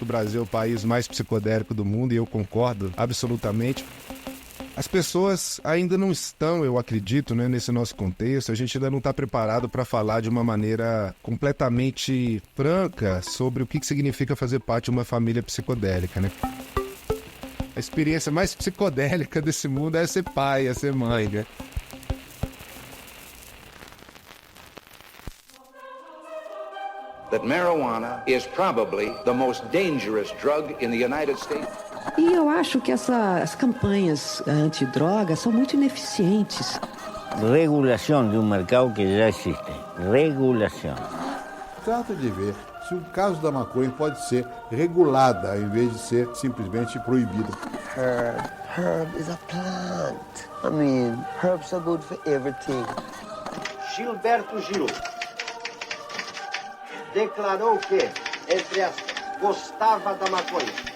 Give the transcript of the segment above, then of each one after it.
O Brasil é o país mais psicodélico do mundo e eu concordo absolutamente. As pessoas ainda não estão, eu acredito, né, nesse nosso contexto, a gente ainda não está preparado para falar de uma maneira completamente franca sobre o que significa fazer parte de uma família psicodélica, né? A experiência mais psicodélica desse mundo é ser pai, é ser mãe, né? That marijuana is probably the most dangerous drug in the United States. E eu acho que as campanhas antidrogas são muito ineficientes. Regulação de um mercado que já existe. Regulação. Trata de ver se o caso da maconha pode ser regulada ao invés de ser simplesmente proibida. Herb is a plant. I mean, herbs are good for everything. Gilberto Gil declarou que, entre aspas, gostava da maconha.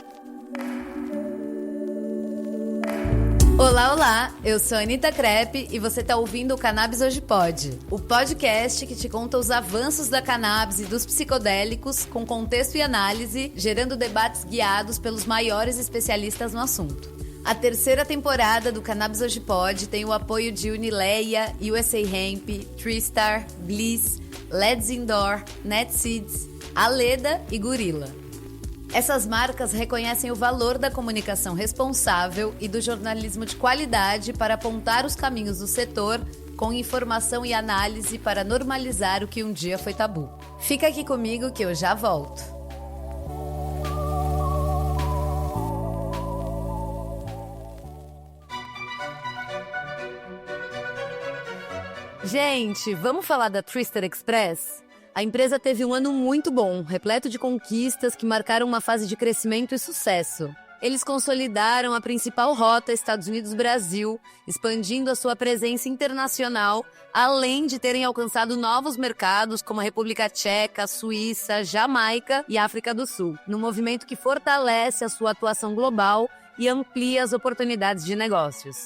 Olá, olá! Eu sou a Anitta Crepe e você tá ouvindo o Cannabis Hoje Pode, o podcast que te conta os avanços da cannabis e dos psicodélicos com contexto e análise, gerando debates guiados pelos maiores especialistas no assunto. A terceira temporada do Cannabis Hoje Pode tem o apoio de Unileia, USA Hemp, TreeStar, Bliss, Let's Indoor, NetSeeds, Aleda e Gorilla. Essas marcas reconhecem o valor da comunicação responsável e do jornalismo de qualidade para apontar os caminhos do setor com informação e análise para normalizar o que um dia foi tabu. Fica aqui comigo que eu já volto. Gente, vamos falar da Twister Express? A empresa teve um ano muito bom, repleto de conquistas que marcaram uma fase de crescimento e sucesso. Eles consolidaram a principal rota Estados Unidos-Brasil, expandindo a sua presença internacional, além de terem alcançado novos mercados como a República Tcheca, Suíça, Jamaica e África do Sul, num movimento que fortalece a sua atuação global e amplia as oportunidades de negócios.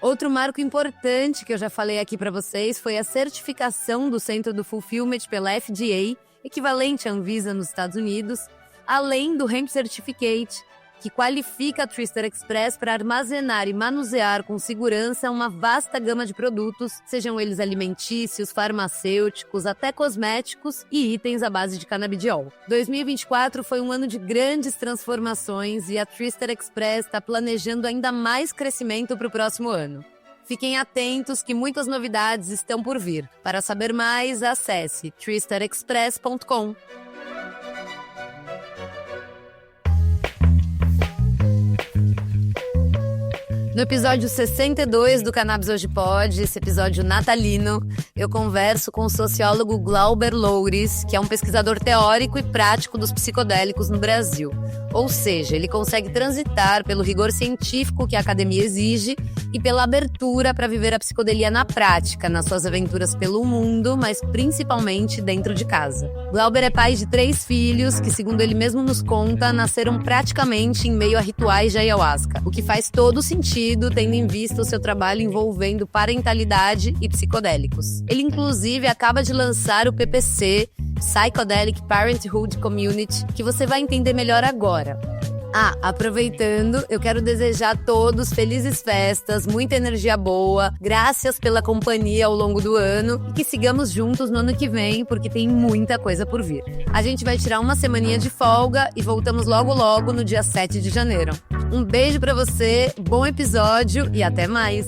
Outro marco importante que eu já falei aqui para vocês foi a certificação do Centro do Fulfillment pela FDA, equivalente à Anvisa nos Estados Unidos, além do Hemp Certificate, que qualifica a Twister Express para armazenar e manusear com segurança uma vasta gama de produtos, sejam eles alimentícios, farmacêuticos, até cosméticos e itens à base de canabidiol. 2024 foi um ano de grandes transformações e a Twister Express está planejando ainda mais crescimento para o próximo ano. Fiquem atentos que muitas novidades estão por vir. Para saber mais, acesse twisterexpress.com. No episódio 62 do Cannabis Hoje Pode, esse episódio natalino, eu converso com o sociólogo Glauber Loures, que é um pesquisador teórico e prático dos psicodélicos no Brasil. Ou seja, ele consegue transitar pelo rigor científico que a academia exige e pela abertura para viver a psicodelia na prática, nas suas aventuras pelo mundo, mas principalmente dentro de casa. Glauber é pai de 3 filhos que, segundo ele mesmo nos conta, nasceram praticamente em meio a rituais de ayahuasca, o que faz todo sentido tendo em vista o seu trabalho envolvendo parentalidade e psicodélicos. Ele, inclusive, acaba de lançar o PPC, Psychedelic Parenthood Community, que você vai entender melhor agora. Aproveitando, eu quero desejar a todos felizes festas, muita energia boa, graças pela companhia ao longo do ano e que sigamos juntos no ano que vem, porque tem muita coisa por vir. A gente vai tirar uma semaninha de folga e voltamos logo no dia 7 de janeiro. Um beijo pra você, bom episódio e até mais!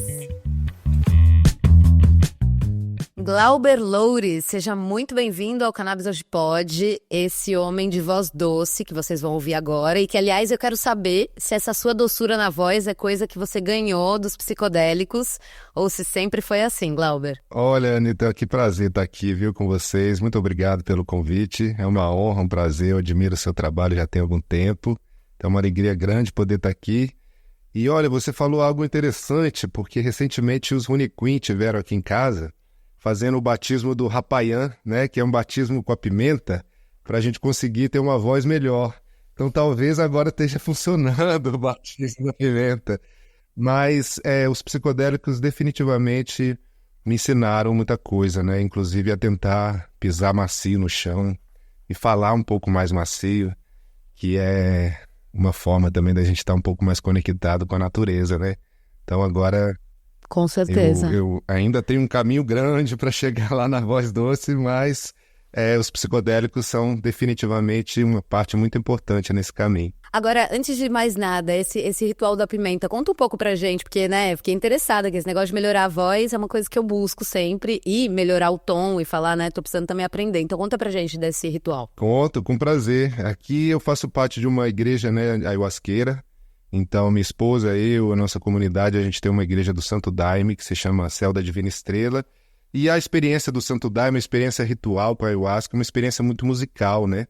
Glauber Loures, seja muito bem-vindo ao Cannabis Hoje Pode, esse homem de voz doce que vocês vão ouvir agora e que, aliás, eu quero saber se essa sua doçura na voz é coisa que você ganhou dos psicodélicos ou se sempre foi assim, Glauber. Olha, Anitta, que prazer estar aqui, viu, com vocês. Muito obrigado pelo convite. É uma honra, um prazer. Eu admiro o seu trabalho já tem algum tempo. É uma alegria grande poder estar aqui. E olha, você falou algo interessante, porque recentemente os Rune Queen tiveram aqui em casa fazendo o batismo do Rapayan, né, que é um batismo com a pimenta, para a gente conseguir ter uma voz melhor. Então talvez agora esteja funcionando o batismo da pimenta. Mas os psicodélicos definitivamente me ensinaram muita coisa, né? Inclusive a tentar pisar macio no chão e falar um pouco mais macio. que é uma forma também da gente estar um pouco mais conectado com a natureza, né? Então agora Com certeza. eu ainda tenho um caminho grande para chegar lá na voz doce, mas os psicodélicos são definitivamente uma parte muito importante nesse caminho. Agora, antes de mais nada, esse ritual da pimenta, conta um pouco pra gente, porque, né, fiquei interessada que esse negócio de melhorar a voz é uma coisa que eu busco sempre, e melhorar o tom e falar, né, tô precisando também aprender. Então conta pra gente desse ritual. Conto, com prazer. Aqui eu faço parte de uma igreja, né, ayahuasqueira. Então, minha esposa, eu, a nossa comunidade, a gente tem uma igreja do Santo Daime, que se chama Céu da Divina Estrela. E a experiência do Santo Daime, uma experiência ritual com a ayahuasca, uma experiência muito musical, né?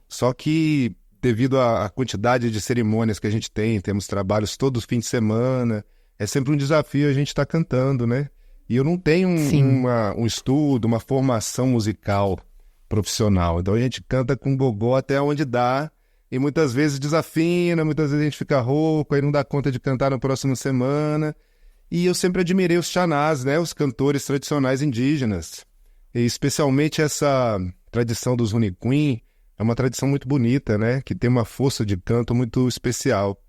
Só que, devido à quantidade de cerimônias que a gente tem, temos trabalhos todos os fins de semana, é sempre um desafio a gente estar cantando, né? E eu não tenho um estudo, uma formação musical profissional. Então a gente canta com gogó até onde dá, e muitas vezes desafina, muitas vezes a gente fica rouco, aí não dá conta de cantar na próxima semana. E eu sempre admirei os xanás, né? Os cantores tradicionais indígenas. E especialmente essa tradição dos Runicuim, é uma tradição muito bonita, né? Que tem uma força de canto muito especial.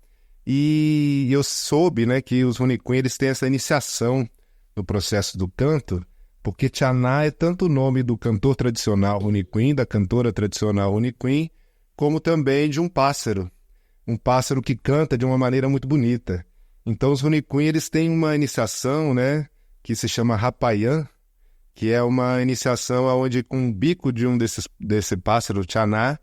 E eu soube, né, que os Runicuim, eles têm essa iniciação no processo do canto, porque Xaná é tanto o nome do cantor tradicional Runicuim, da cantora tradicional Runicuim, como também de um pássaro que canta de uma maneira muito bonita. Então os Runicuim, eles têm uma iniciação, né, que se chama Rapayã, que é uma iniciação onde com o bico de desse pássaro, Xaná,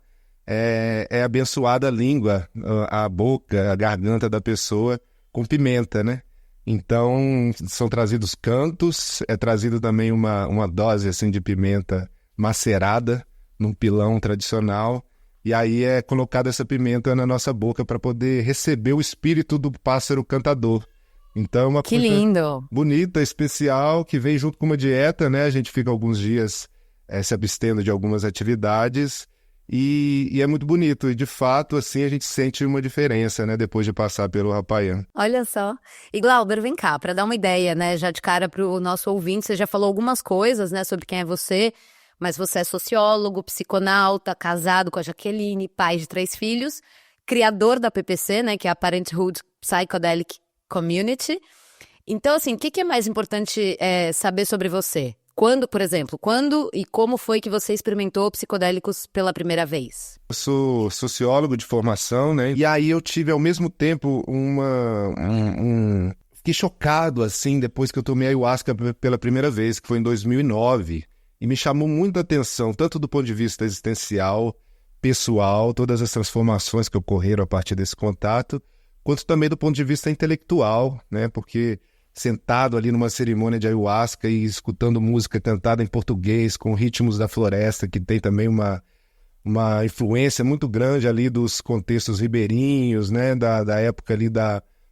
é abençoada a língua, a boca, a garganta da pessoa com pimenta, né? Então são trazidos cantos, é trazido também uma dose assim, de pimenta macerada num pilão tradicional, e aí é colocada essa pimenta na nossa boca para poder receber o espírito do pássaro cantador. Então é uma Que coisa lindo! bonita, especial, que vem junto com uma dieta, né? A gente fica alguns dias se abstendo de algumas atividades e é muito bonito. E de fato, assim, a gente sente uma diferença, né? Depois de passar pelo Rapayã. Olha só. E Glauber, vem cá, para dar uma ideia, né, já de cara pro nosso ouvinte, você já falou algumas coisas, né, sobre quem é você, mas você é sociólogo, psiconauta, casado com a Jaqueline, pai de 3 filhos, criador da PPC, né, que é a Parenthood Psychedelic Community. Então, assim, o que é mais importante saber sobre você? Quando, por exemplo, e como foi que você experimentou psicodélicos pela primeira vez? Eu sou sociólogo de formação, né? E aí eu tive, ao mesmo tempo, fiquei chocado, assim, depois que eu tomei ayahuasca pela primeira vez, que foi em 2009. E me chamou muita atenção, tanto do ponto de vista existencial, pessoal, todas as transformações que ocorreram a partir desse contato, quanto também do ponto de vista intelectual, né? Porque sentado ali numa cerimônia de ayahuasca e escutando música cantada em português, com ritmos da floresta, que tem também uma influência muito grande ali dos contextos ribeirinhos, né? Da época ali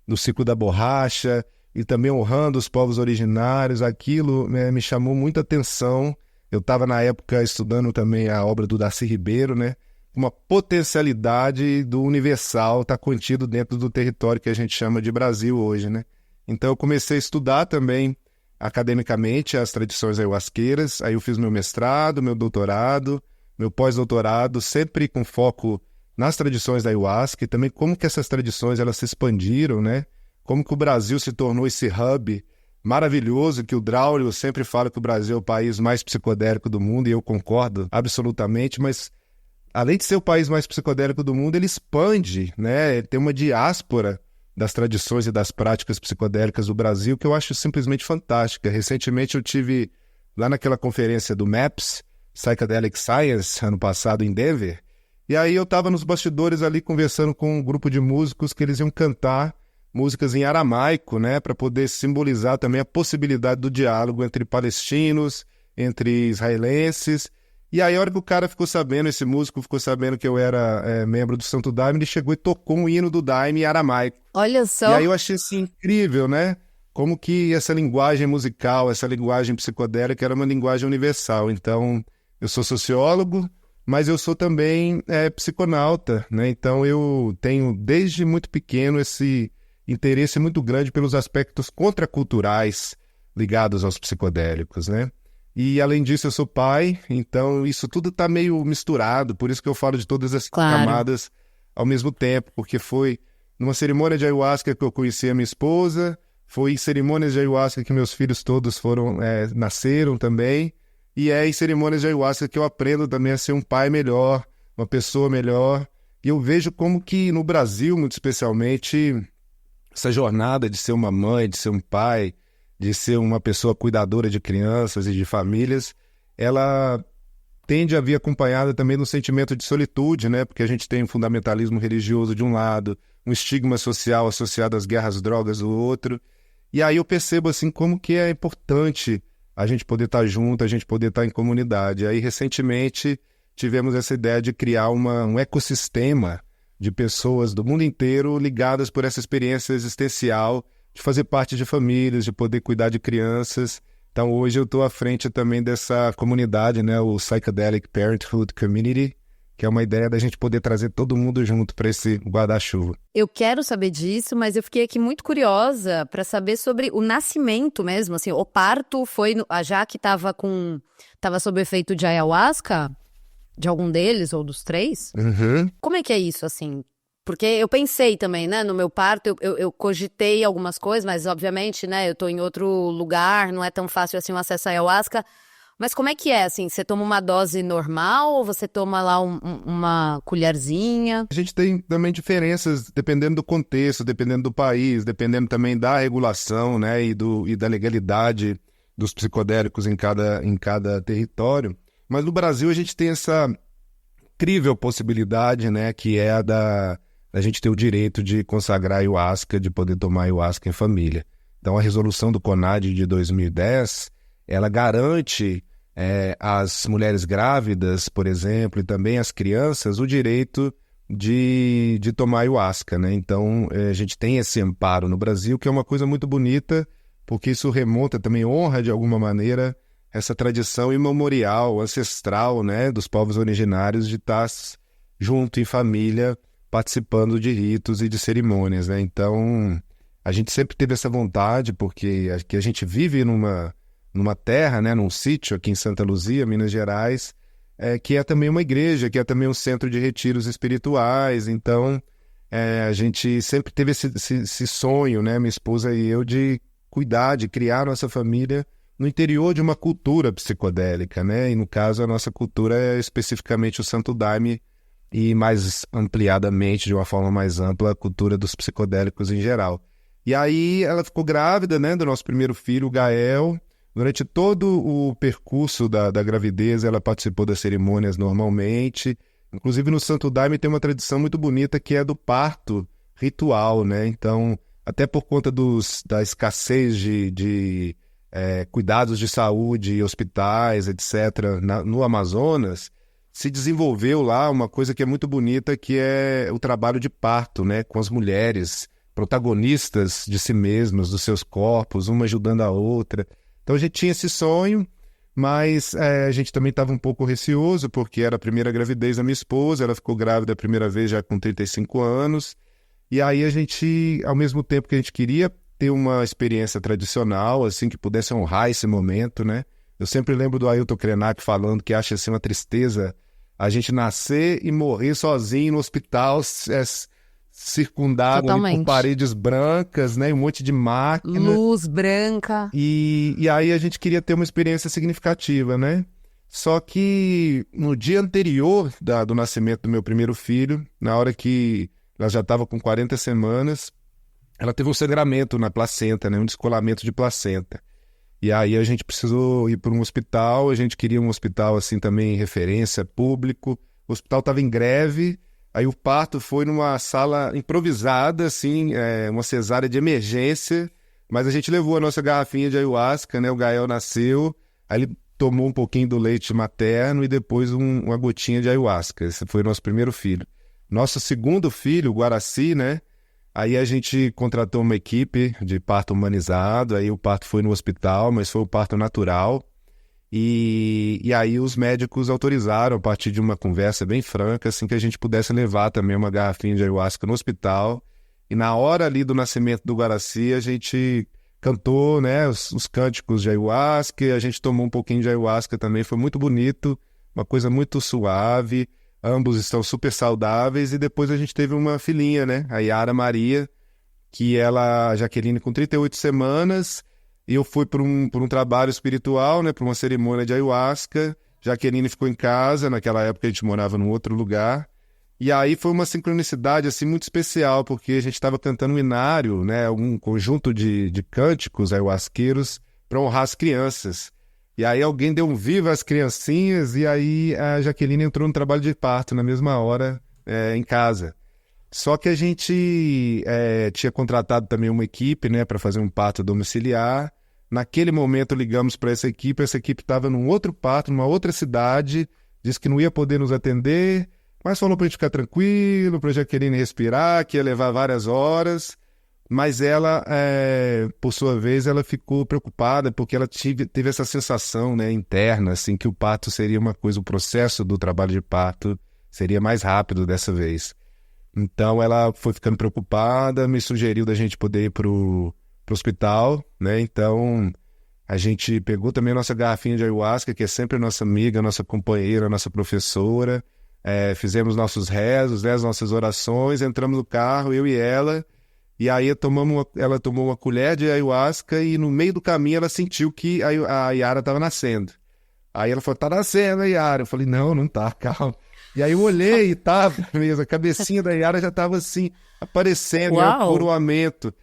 do ciclo da borracha, e também honrando os povos originários, aquilo, né, me chamou muita atenção. Eu estava na época estudando também a obra do Darcy Ribeiro, né? Uma potencialidade do universal está contido dentro do território que a gente chama de Brasil hoje, né? Então eu comecei a estudar também academicamente as tradições ayahuasqueiras, aí eu fiz meu mestrado, meu doutorado, meu pós-doutorado, sempre com foco nas tradições da ayahuasca e também como que essas tradições elas se expandiram, né? Como que o Brasil se tornou esse hub maravilhoso, que o Draulio sempre fala que o Brasil é o país mais psicodélico do mundo, e eu concordo absolutamente, mas além de ser o país mais psicodélico do mundo, ele expande, né? Ele tem uma diáspora das tradições e das práticas psicodélicas do Brasil, que eu acho simplesmente fantástica. Recentemente eu tive lá naquela conferência do MAPS, Psychedelic Science, ano passado em Denver, e aí eu estava nos bastidores ali conversando com um grupo de músicos que eles iam cantar músicas em aramaico, né, para poder simbolizar também a possibilidade do diálogo entre palestinos, entre israelenses. E aí, a hora que o cara ficou sabendo, esse músico ficou sabendo que eu era membro do Santo Daime, ele chegou e tocou um hino do Daime em aramaico. Olha só. E aí eu achei assim incrível, né? Como que essa linguagem musical, essa linguagem psicodélica era uma linguagem universal. Então, eu sou sociólogo, mas eu sou também psiconauta, né? Então, eu tenho desde muito pequeno esse interesse muito grande pelos aspectos contraculturais ligados aos psicodélicos, né? E, além disso, eu sou pai, então isso tudo está meio misturado, por isso que eu falo de todas as camadas ao mesmo tempo, porque foi numa cerimônia de ayahuasca que eu conheci a minha esposa, foi em cerimônias de ayahuasca que meus filhos todos nasceram também, e é em cerimônias de ayahuasca que eu aprendo também a ser um pai melhor, uma pessoa melhor. E eu vejo como que no Brasil, muito especialmente, essa jornada de ser uma mãe, de ser um pai, de ser uma pessoa cuidadora de crianças e de famílias, ela tende a vir acompanhada também no sentimento de solitude, né? Porque a gente tem um fundamentalismo religioso de um lado, um estigma social associado às guerras drogas do outro. E aí eu percebo assim como que é importante a gente poder estar junto, a gente poder estar em comunidade. Aí recentemente tivemos essa ideia de criar um ecossistema de pessoas do mundo inteiro ligadas por essa experiência existencial, de fazer parte de famílias, de poder cuidar de crianças. Então hoje eu estou à frente também dessa comunidade, né, o Psychedelic Parenthood Community, que é uma ideia da gente poder trazer todo mundo junto para esse guarda-chuva. Eu quero saber disso, mas eu fiquei aqui muito curiosa para saber sobre o nascimento mesmo, assim, o parto foi, a Jaque estava sob efeito de ayahuasca, de algum deles ou dos 3? Uhum. Como é que é isso, assim? Porque eu pensei também, né, no meu parto, eu cogitei algumas coisas, mas obviamente, né, eu tô em outro lugar, não é tão fácil assim o acesso à ayahuasca. Mas como é que é, assim? Você toma uma dose normal ou você toma lá uma colherzinha? A gente tem também diferenças dependendo do contexto, dependendo do país, dependendo também da regulação, né, e da legalidade dos psicodélicos em cada território. Mas no Brasil a gente tem essa incrível possibilidade, né, que é a da gente ter o direito de consagrar ayahuasca, de poder tomar ayahuasca em família. Então a resolução do CONAD de 2010, ela garante às mulheres grávidas, por exemplo, e também às crianças, o direito de tomar ayahuasca, né? Então a gente tem esse amparo no Brasil, que é uma coisa muito bonita, porque isso remonta também, honra de alguma maneira essa tradição imemorial, ancestral, né, dos povos originários de estar junto em família, participando de ritos e de cerimônias, né? Então, a gente sempre teve essa vontade, porque a gente vive numa terra, né, num sítio aqui em Santa Luzia, Minas Gerais, que é também uma igreja, que é também um centro de retiros espirituais. Então, a gente sempre teve esse sonho, né, minha esposa e eu, de cuidar, de criar nossa família no interior de uma cultura psicodélica, né? E no caso a nossa cultura é especificamente o Santo Daime e mais ampliadamente, de uma forma mais ampla, a cultura dos psicodélicos em geral. E aí ela ficou grávida, né, do nosso primeiro filho, o Gael. Durante todo o percurso da gravidez ela participou das cerimônias normalmente. Inclusive no Santo Daime tem uma tradição muito bonita que é do parto ritual, né? Então, até por conta da escassez de cuidados de saúde, hospitais, etc., no Amazonas, se desenvolveu lá uma coisa que é muito bonita, que é o trabalho de parto, né, com as mulheres, protagonistas de si mesmas, dos seus corpos, uma ajudando a outra. Então a gente tinha esse sonho, mas a gente também estava um pouco receoso, porque era a primeira gravidez da minha esposa, ela ficou grávida a primeira vez já com 35 anos, e aí a gente, ao mesmo tempo que a gente queria ter uma experiência tradicional, assim, que pudesse honrar esse momento, né? Eu sempre lembro do Ailton Krenak falando que acha assim uma tristeza a gente nascer e morrer sozinho no hospital, circundado por paredes brancas, né? Um monte de máquina. Luz branca. E aí a gente queria ter uma experiência significativa, né? Só que no dia anterior do nascimento do meu primeiro filho, na hora que ela já estava com 40 semanas, ela teve um sangramento na placenta, né? Um descolamento de placenta. E aí a gente precisou ir para um hospital, a gente queria um hospital assim também, referência, público. O hospital estava em greve, aí o parto foi numa sala improvisada, assim, uma cesárea de emergência, mas a gente levou a nossa garrafinha de ayahuasca, né? O Gael nasceu, aí ele tomou um pouquinho do leite materno e depois uma gotinha de ayahuasca. Esse foi o nosso primeiro filho. Nosso segundo filho, o Guaraci, né? Aí a gente contratou uma equipe de parto humanizado, aí o parto foi no hospital, mas foi um parto natural. E aí os médicos autorizaram, a partir de uma conversa bem franca, assim, que a gente pudesse levar também uma garrafinha de ayahuasca no hospital. E na hora ali do nascimento do Guaraci, a gente cantou, né, os cânticos de ayahuasca, a gente tomou um pouquinho de ayahuasca também, foi muito bonito, uma coisa muito suave. ambos estão super saudáveis, e depois a gente teve uma filhinha, né? A Yara Maria, que a Jaqueline com 38 semanas, e eu fui por um trabalho espiritual, né? Por uma cerimônia de ayahuasca. Jaqueline ficou em casa, naquela época a gente morava num outro lugar, e aí foi uma sincronicidade assim, muito especial, porque a gente estava cantando um inário, né? Um conjunto de cânticos ayahuasqueiros para honrar as crianças. E aí alguém deu um viva às criancinhas, e aí a Jaqueline entrou no trabalho de parto na mesma hora, em casa. Só que a gente tinha contratado também uma equipe, né, para fazer um parto domiciliar. Naquele momento ligamos para essa equipe estava num outro parto, numa outra cidade, disse que não ia poder nos atender, mas falou para a gente ficar tranquilo, para a Jaqueline respirar, que ia levar várias horas. Mas ela, por sua vez, ela ficou preocupada porque ela teve essa sensação, né, interna, assim, que o parto seria uma coisa, o processo do trabalho de parto seria mais rápido dessa vez. Então ela foi ficando preocupada, me sugeriu da gente poder ir pro hospital, né? Então a gente pegou também a nossa garrafinha de ayahuasca, que é sempre a nossa amiga, a nossa companheira, a nossa professora, fizemos nossos rezos, né, as nossas orações, entramos no carro, eu e ela. E aí ela tomou uma colher de ayahuasca e no meio do caminho ela sentiu que a Yara estava nascendo. Aí ela falou, tá nascendo a Yara. Eu falei, não tá, calma. E aí eu olhei e tava mesmo, a cabecinha da Yara já estava assim, aparecendo, em coroamento.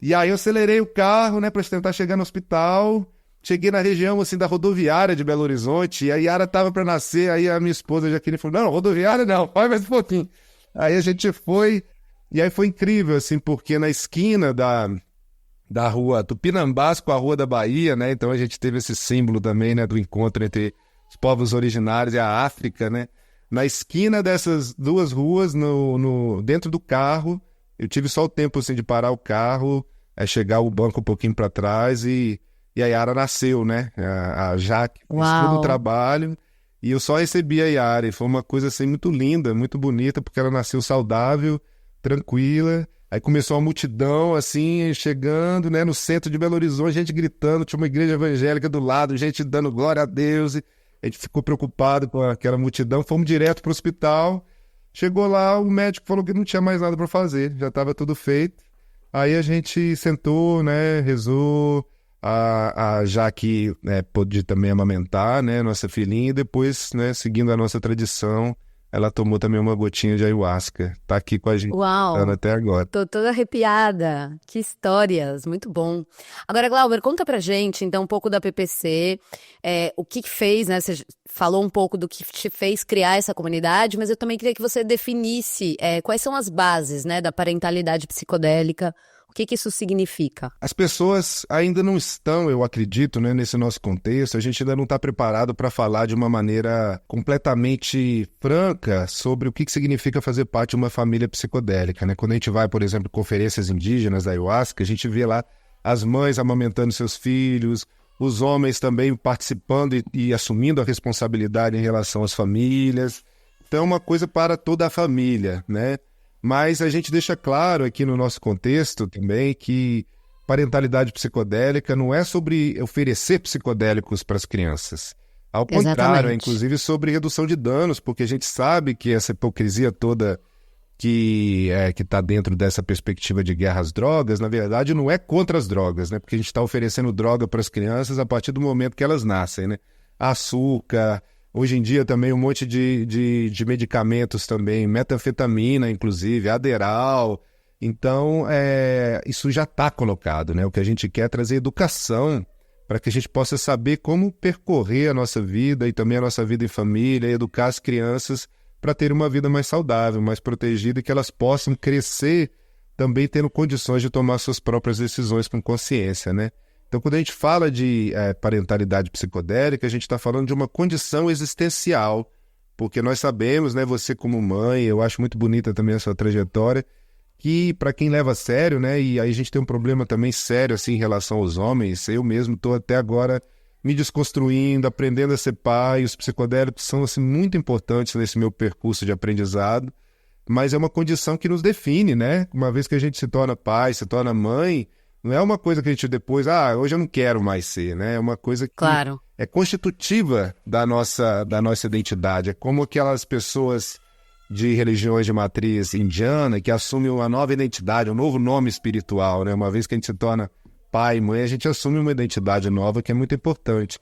E aí eu acelerei o carro, né, para tentar chegar no hospital. Cheguei na região, assim, da rodoviária de Belo Horizonte, e a Yara estava para nascer. Aí a minha esposa Jaqueline falou, não, rodoviária não, vai mais um pouquinho. Aí a gente foi... E aí foi incrível, assim, porque na esquina da rua Tupinambás com a Rua da Bahia, né? Então a gente teve esse símbolo também, né, do encontro entre os povos originários e a África, né? Na esquina dessas duas ruas, dentro do carro, eu tive só o tempo, assim, de parar o carro, chegar o banco um pouquinho para trás e a Yara nasceu, né? A Jaque fez todo o trabalho e eu só recebi a Yara. E foi uma coisa, assim, muito linda, muito bonita, porque ela nasceu saudável, tranquila. Aí começou uma multidão, assim, chegando, né, no centro de Belo Horizonte, gente gritando, tinha uma igreja evangélica do lado, gente dando glória a Deus, e a gente ficou preocupado com aquela multidão, fomos direto para o hospital. Chegou lá, o médico falou que não tinha mais nada para fazer, já estava tudo feito. Aí a gente sentou, né, rezou, a Jaque pôde também amamentar, né, nossa filhinha, e depois, né, seguindo a nossa tradição, ela tomou também uma gotinha de ayahuasca. Tá aqui com a gente até agora. Tô toda arrepiada. Que histórias, muito bom. Agora, Glauber, conta pra gente, então, um pouco da PPC, o que fez, né? Você falou um pouco do que te fez criar essa comunidade, mas eu também queria que você definisse quais são as bases, né, da parentalidade psicodélica. O que isso significa? As pessoas ainda não estão, eu acredito, né, nesse nosso contexto, a gente ainda não está preparado para falar de uma maneira completamente franca sobre o que significa fazer parte de uma família psicodélica, né? Quando a gente vai, por exemplo, em conferências indígenas da ayahuasca, a gente vê lá as mães amamentando seus filhos, os homens também participando e assumindo a responsabilidade em relação às famílias. Então é uma coisa para toda a família, né? Mas a gente deixa claro aqui no nosso contexto também que parentalidade psicodélica não é sobre oferecer psicodélicos para as crianças. Ao contrário, é inclusive sobre redução de danos, porque a gente sabe que essa hipocrisia toda que está dentro dessa perspectiva de guerra às drogas, na verdade não é contra as drogas, né? Porque a gente está oferecendo droga para as crianças a partir do momento que elas nascem, né? Açúcar... Hoje em dia também um monte de medicamentos também, metanfetamina inclusive, Adderall. Então, isso já está colocado, né? O que a gente quer é trazer educação para que a gente possa saber como percorrer a nossa vida e também a nossa vida em família, educar as crianças para ter uma vida mais saudável, mais protegida e que elas possam crescer também tendo condições de tomar suas próprias decisões com consciência, né? Então, quando a gente fala de parentalidade psicodélica, a gente está falando de uma condição existencial, porque nós sabemos, né, você como mãe, eu acho muito bonita também a sua trajetória, que para quem leva a sério, né, e aí a gente tem um problema também sério assim, em relação aos homens, eu mesmo estou até agora me desconstruindo, aprendendo a ser pai, os psicodélicos são assim, muito importantes nesse meu percurso de aprendizado, mas é uma condição que nos define, né? Uma vez que a gente se torna pai, se torna mãe, não é uma coisa que a gente depois, hoje eu não quero mais ser, né? É uma coisa que constitutiva da nossa identidade. É como aquelas pessoas de religiões de matriz indiana que assumem uma nova identidade, um novo nome espiritual, né? Uma vez que a gente se torna pai e mãe, a gente assume uma identidade nova que é muito importante.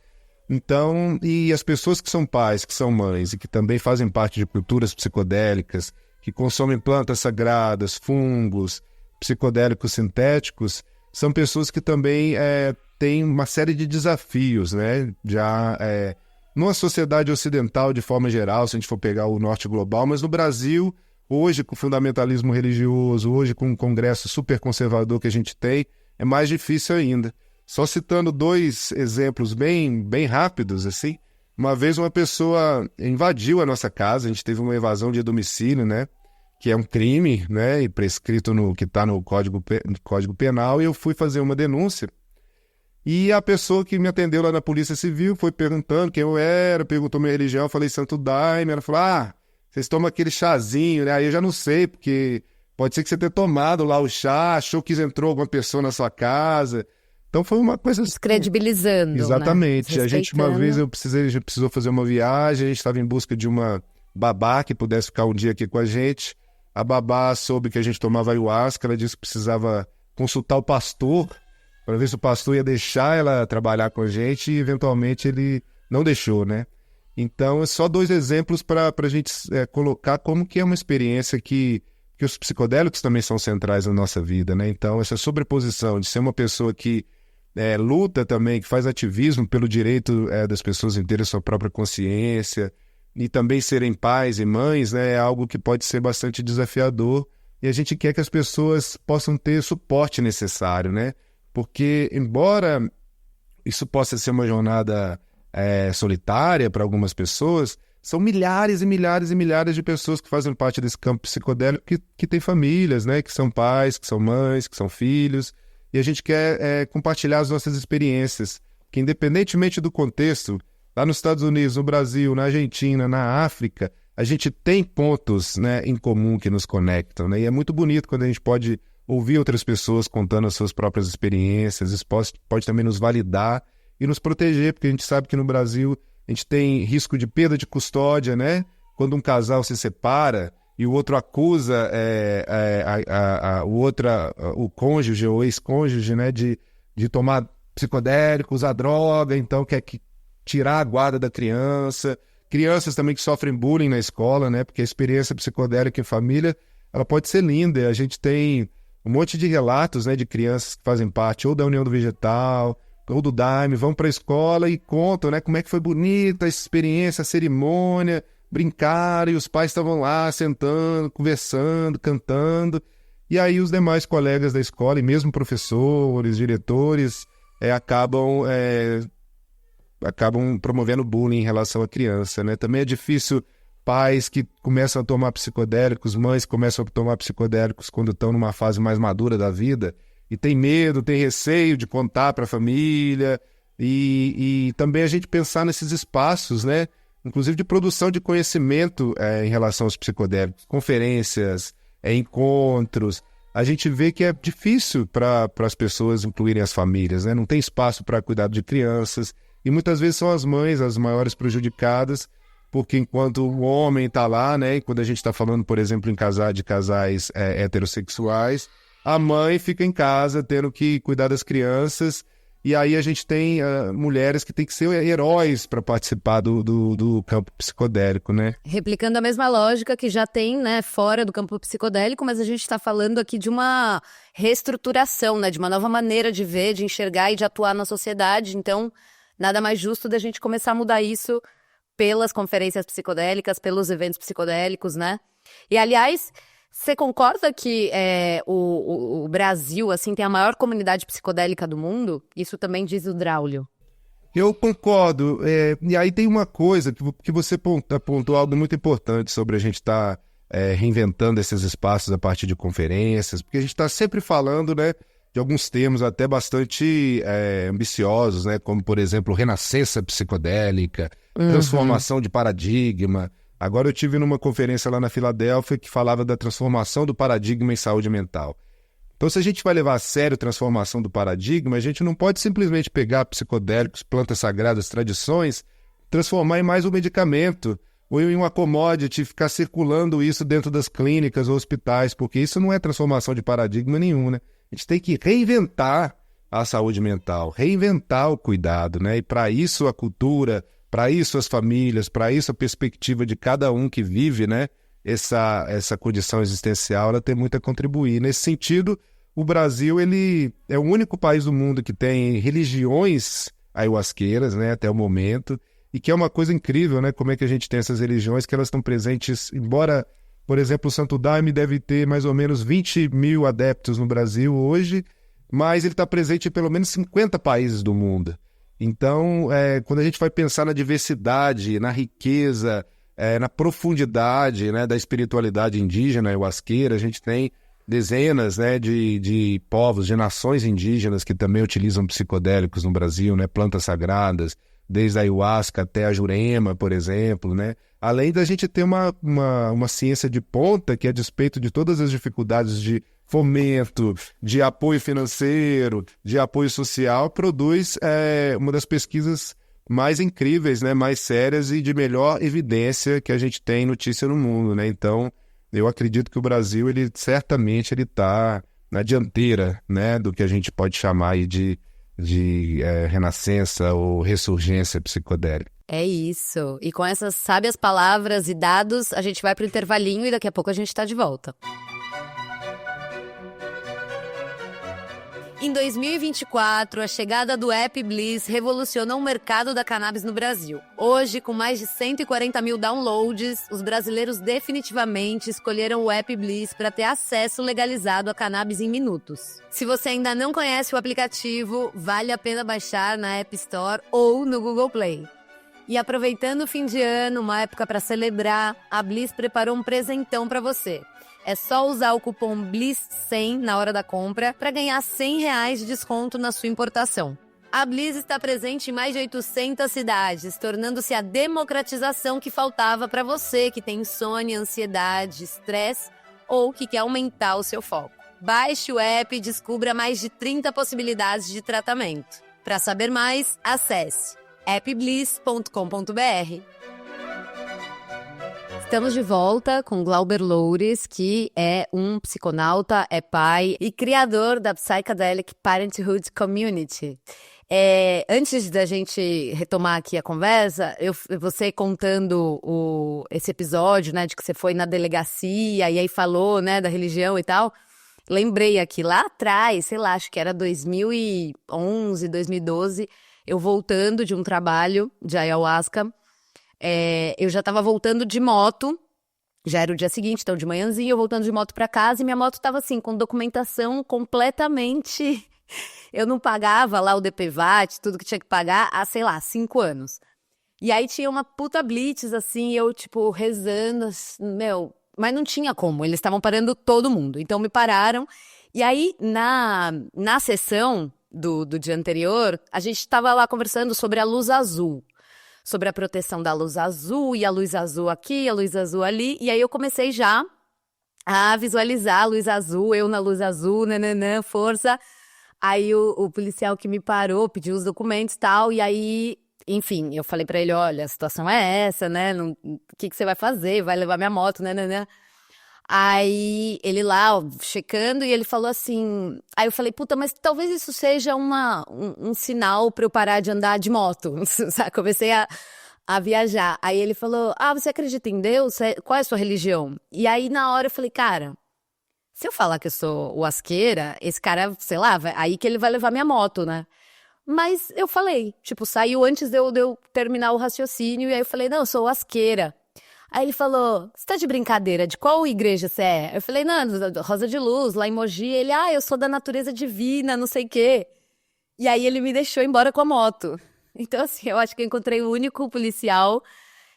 Então, e as pessoas que são pais, que são mães e que também fazem parte de culturas psicodélicas, que consomem plantas sagradas, fungos, psicodélicos sintéticos, são pessoas que também têm uma série de desafios, né? Já numa sociedade ocidental de forma geral, se a gente for pegar o norte global, mas no Brasil, hoje com o fundamentalismo religioso, hoje com o congresso super conservador que a gente tem, é mais difícil ainda. Só citando 2 exemplos bem rápidos, assim, uma vez uma pessoa invadiu a nossa casa, a gente teve uma evasão de domicílio, né? Que é um crime, né? E prescrito que está no Código Penal, e eu fui fazer uma denúncia. E a pessoa que me atendeu lá na Polícia Civil foi perguntando quem eu era, perguntou minha religião, eu falei Santo Daime, ela falou, vocês tomam aquele chazinho, né? Aí eu já não sei, porque pode ser que você tenha tomado lá o chá, achou que entrou alguma pessoa na sua casa. Então foi uma coisa... Descredibilizando, exatamente. né? A gente, uma vez, precisou fazer uma viagem, a gente estava em busca de uma babá que pudesse ficar um dia aqui com a gente. A babá soube que a gente tomava ayahuasca, ela disse que precisava consultar o pastor, para ver se o pastor ia deixar ela trabalhar com a gente, e eventualmente ele não deixou, né? Então, é só 2 exemplos para a gente colocar como que é uma experiência que os psicodélicos também são centrais na nossa vida, né? Então, essa sobreposição de ser uma pessoa que luta também, que faz ativismo pelo direito das pessoas em terem sua própria consciência e também serem pais e mães, né? É algo que pode ser bastante desafiador, e a gente quer que as pessoas possam ter o suporte necessário, né? Porque, embora isso possa ser uma jornada solitária para algumas pessoas, são milhares e milhares e milhares de pessoas que fazem parte desse campo psicodélico que têm famílias, né? Que são pais, que são mães, que são filhos, e a gente quer compartilhar as nossas experiências, que independentemente do contexto, lá nos Estados Unidos, no Brasil, na Argentina, na África, a gente tem pontos, né, em comum que nos conectam, né? E é muito bonito quando a gente pode ouvir outras pessoas contando as suas próprias experiências. Isso pode também nos validar e nos proteger, porque a gente sabe que no Brasil a gente tem risco de perda de custódia, né? Quando um casal se separa e o outro acusa o cônjuge ou ex-cônjuge, né, de tomar psicodélico, usar droga, então quer tirar a guarda da criança. Crianças também que sofrem bullying na escola, né? Porque a experiência psicodélica em família, ela pode ser linda. A gente tem um monte de relatos, né, de crianças que fazem parte ou da União do Vegetal ou do Daime, vão para a escola e contam, né, como é que foi bonita a experiência, a cerimônia, brincaram, e os pais estavam lá sentando, conversando, cantando, e aí os demais colegas da escola, e mesmo professores, diretores, acabam promovendo bullying em relação à criança, né? Também é difícil pais que começam a tomar psicodélicos, mães que começam a tomar psicodélicos quando estão numa fase mais madura da vida e tem medo, tem receio de contar para a família, e também a gente pensar nesses espaços, né? Inclusive de produção de conhecimento em relação aos psicodélicos, conferências, encontros. A gente vê que é difícil para as pessoas incluírem as famílias, né? Não tem espaço para cuidado de crianças, e muitas vezes são as mães as maiores prejudicadas, porque enquanto o homem está lá, né, e quando a gente está falando, por exemplo, de casais heterossexuais, a mãe fica em casa tendo que cuidar das crianças, e aí a gente tem mulheres que têm que ser heróis para participar do campo psicodélico, né? Replicando a mesma lógica que já tem, né, fora do campo psicodélico, mas a gente está falando aqui de uma reestruturação, né, de uma nova maneira de ver, de enxergar e de atuar na sociedade. Então, nada mais justo da gente começar a mudar isso pelas conferências psicodélicas, pelos eventos psicodélicos, né? E, aliás, você concorda que o Brasil, assim, tem a maior comunidade psicodélica do mundo? Isso também diz o Draulio. Eu concordo. E aí tem uma coisa que você apontou algo muito importante sobre a gente estar reinventando esses espaços a partir de conferências, porque a gente está sempre falando, né, de alguns termos até bastante ambiciosos, né, como, por exemplo, renascença psicodélica, transformação de paradigma. Agora eu tive numa conferência lá na Filadélfia que falava da transformação do paradigma em saúde mental. Então, se a gente vai levar a sério a transformação do paradigma, a gente não pode simplesmente pegar psicodélicos, plantas sagradas, tradições, transformar em mais um medicamento ou em uma commodity, ficar circulando isso dentro das clínicas ou hospitais, porque isso não é transformação de paradigma nenhum, né? A gente tem que reinventar a saúde mental, reinventar o cuidado, né? E para isso a cultura, para isso as famílias, para isso a perspectiva de cada um que vive, né? Essa condição existencial, ela tem muito a contribuir. Nesse sentido, o Brasil ele é o único país do mundo que tem religiões ayahuasqueiras, né? Até o momento. E que é uma coisa incrível, né? Como é que a gente tem essas religiões que elas estão presentes, embora, por exemplo, o Santo Daime deve ter mais ou menos 20 mil adeptos no Brasil hoje, mas ele está presente em pelo menos 50 países do mundo. Então, quando a gente vai pensar na diversidade, na riqueza, na profundidade, né, da espiritualidade indígena ayahuasqueira, a gente tem dezenas, né, de povos, de nações indígenas que também utilizam psicodélicos no Brasil, né, plantas sagradas, desde a ayahuasca até a jurema, por exemplo, né? Além da gente ter uma ciência de ponta que, a despeito de todas as dificuldades de fomento, de apoio financeiro, de apoio social, produz uma das pesquisas mais incríveis, né? Mais sérias e de melhor evidência que a gente tem notícia no mundo, né? Então, eu acredito que o Brasil, ele certamente está na dianteira, né? Do que a gente pode chamar aí de renascença ou ressurgência psicodélica. É isso. E com essas sábias palavras e dados, a gente vai para o intervalinho e daqui a pouco a gente está de volta. Em 2024, a chegada do App Bliss revolucionou o mercado da cannabis no Brasil. Hoje, com mais de 140 mil downloads, os brasileiros definitivamente escolheram o App Bliss para ter acesso legalizado a cannabis em minutos. Se você ainda não conhece o aplicativo, vale a pena baixar na App Store ou no Google Play. E aproveitando o fim de ano, uma época para celebrar, a Bliss preparou um presentão para você. É só usar o cupom BLISS100 na hora da compra para ganhar R$100 de desconto na sua importação. A Bliss está presente em mais de 800 cidades, tornando-se a democratização que faltava para você que tem insônia, ansiedade, estresse ou que quer aumentar o seu foco. Baixe o app e descubra mais de 30 possibilidades de tratamento. Para saber mais, acesse appbliss.com.br. Estamos de volta com Glauber Loures, que é um psiconauta, é pai e criador da Psychedelic Parenthood Community. Antes da gente retomar aqui a conversa, você contando esse episódio, né, de que você foi na delegacia e aí falou, né, da religião e tal, lembrei aqui, lá atrás, sei lá, acho que era 2011, 2012, eu voltando de um trabalho de ayahuasca. Eu já estava voltando de moto, já era o dia seguinte, então de manhãzinha eu voltando de moto para casa e minha moto estava assim, com documentação completamente... Eu não pagava lá o DPVAT, tudo que tinha que pagar há, sei lá, 5 anos. E aí tinha uma puta blitz, assim, eu tipo rezando, meu... Mas não tinha como, eles estavam parando todo mundo, então me pararam. E aí na sessão do dia anterior, a gente estava lá conversando sobre a luz azul. Sobre a proteção da luz azul, e a luz azul aqui, a luz azul ali. E aí eu comecei já a visualizar a luz azul, eu na luz azul, nananã, força. Aí o policial que me parou, pediu os documentos e tal, e aí, enfim, eu falei pra ele, olha, a situação é essa, né, o que você vai fazer? Vai levar minha moto, nananã. Aí ele lá, ó, checando, e ele falou assim... Aí eu falei, puta, mas talvez isso seja um sinal pra eu parar de andar de moto, sabe? Comecei a viajar. Aí ele falou, você acredita em Deus? Qual é a sua religião? E aí na hora eu falei, cara, se eu falar que eu sou huasqueira, esse cara, sei lá, aí que ele vai levar minha moto, né? Mas eu falei, tipo, saiu antes de eu terminar o raciocínio, e aí eu falei, não, eu sou huasqueira. Aí ele falou, você tá de brincadeira, de qual igreja você é? Eu falei, não, Rosa de Luz, lá em Mogi. Ele, eu sou da natureza divina, não sei o quê. E aí ele me deixou embora com a moto. Então, assim, eu acho que eu encontrei o único policial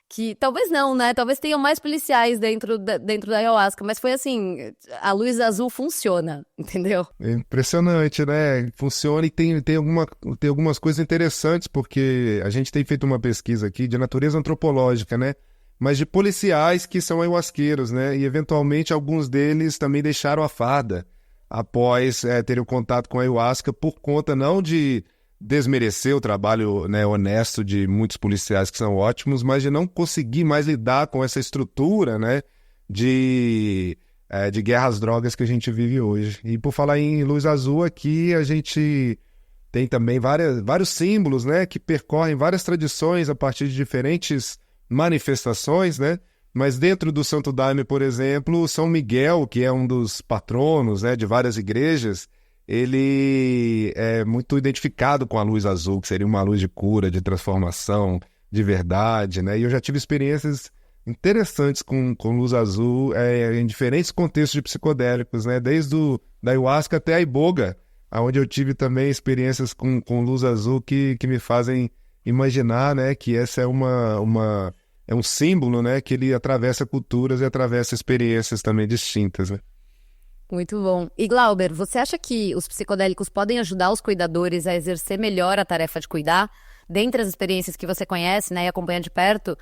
que, talvez não, né? Talvez tenham mais policiais dentro da ayahuasca, mas foi assim, a luz azul funciona, entendeu? É impressionante, né? Funciona e tem algumas coisas interessantes, porque a gente tem feito uma pesquisa aqui de natureza antropológica, né? Mas de policiais que são ayahuasqueiros, né? E eventualmente alguns deles também deixaram a farda. após ter o contato com a ayahuasca, por conta não de desmerecer o trabalho, né, honesto de muitos policiais que são ótimos, mas de não conseguir mais lidar com essa estrutura, né, de guerra às drogas que a gente vive hoje. E por falar em luz azul, aqui a gente tem também vários símbolos, né, que percorrem várias tradições a partir de diferentes manifestações, né? Mas dentro do Santo Daime, por exemplo, São Miguel, que é um dos patronos, né, de várias igrejas, ele é muito identificado com a luz azul, que seria uma luz de cura, de transformação, de verdade, né? E eu já tive experiências interessantes com luz azul em diferentes contextos de psicodélicos, né? Desde da ayahuasca até a iboga, onde eu tive também experiências com luz azul que me fazem imaginar, né, que essa é um símbolo, né, que ele atravessa culturas e atravessa experiências também distintas, né? Muito bom. E Glauber, você acha que os psicodélicos podem ajudar os cuidadores a exercer melhor a tarefa de cuidar? Dentre as experiências que você conhece, né, e acompanha de perto,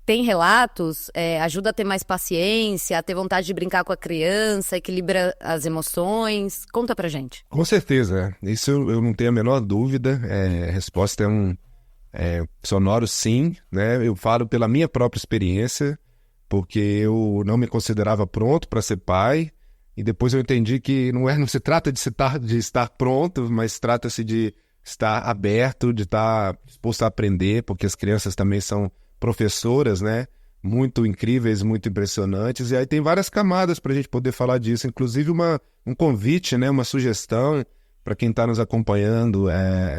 tem relatos, ajuda a ter mais paciência, a ter vontade de brincar com a criança, equilibra as emoções? Conta pra gente. Com certeza, isso eu não tenho a menor dúvida, a resposta é sonoro sim, né? Eu falo pela minha própria experiência, porque eu não me considerava pronto para ser pai, e depois eu entendi que não se trata de estar pronto, mas trata-se de estar aberto, de estar disposto a aprender, porque as crianças também são professoras, né? Muito incríveis, muito impressionantes, e aí tem várias camadas para a gente poder falar disso, inclusive um convite, né? Uma sugestão para quem está nos acompanhando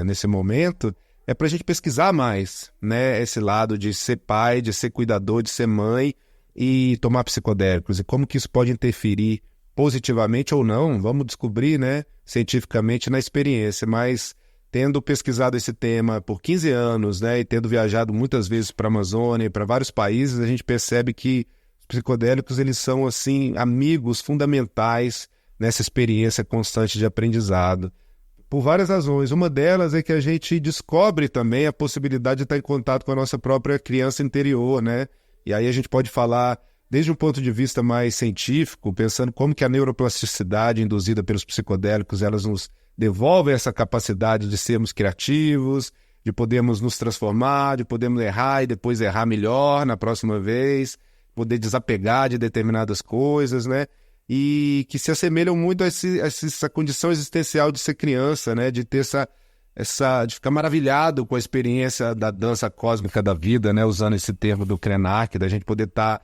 nesse momento, é para a gente pesquisar mais, né? Esse lado de ser pai, de ser cuidador, de ser mãe e tomar psicodélicos, e como que isso pode interferir positivamente ou não, vamos descobrir, né, cientificamente na experiência, mas tendo pesquisado esse tema por 15 anos, né, e tendo viajado muitas vezes para a Amazônia e para vários países, a gente percebe que os psicodélicos, eles são, assim, amigos fundamentais nessa experiência constante de aprendizado, por várias razões. Uma delas é que a gente descobre também a possibilidade de estar em contato com a nossa própria criança interior, né, e aí a gente pode falar desde um ponto de vista mais científico, pensando como que a neuroplasticidade induzida pelos psicodélicos, elas nos devolvem essa capacidade de sermos criativos, de podermos nos transformar, de podermos errar e depois errar melhor na próxima vez, poder desapegar de determinadas coisas, né? E que se assemelham muito a essa condição existencial de ser criança, né? De ter de ficar maravilhado com a experiência da dança cósmica da vida, né? Usando esse termo do Krenak, da gente poder estar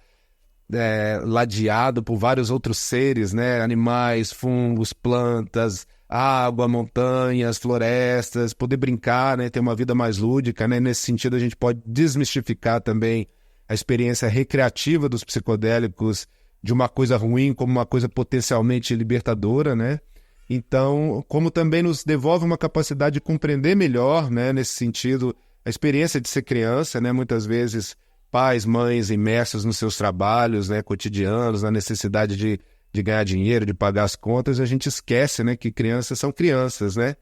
ladeado por vários outros seres, né? Animais, fungos, plantas, água, montanhas, florestas, poder brincar, né? Ter uma vida mais lúdica, né? Nesse sentido, a gente pode desmistificar também a experiência recreativa dos psicodélicos de uma coisa ruim como uma coisa potencialmente libertadora, né? Então, como também nos devolve uma capacidade de compreender melhor, né? Nesse sentido, a experiência de ser criança, né? Muitas vezes pais, mães imersos nos seus trabalhos, né, cotidianos, na necessidade de ganhar dinheiro, de pagar as contas, a gente esquece, né, que crianças são crianças, né,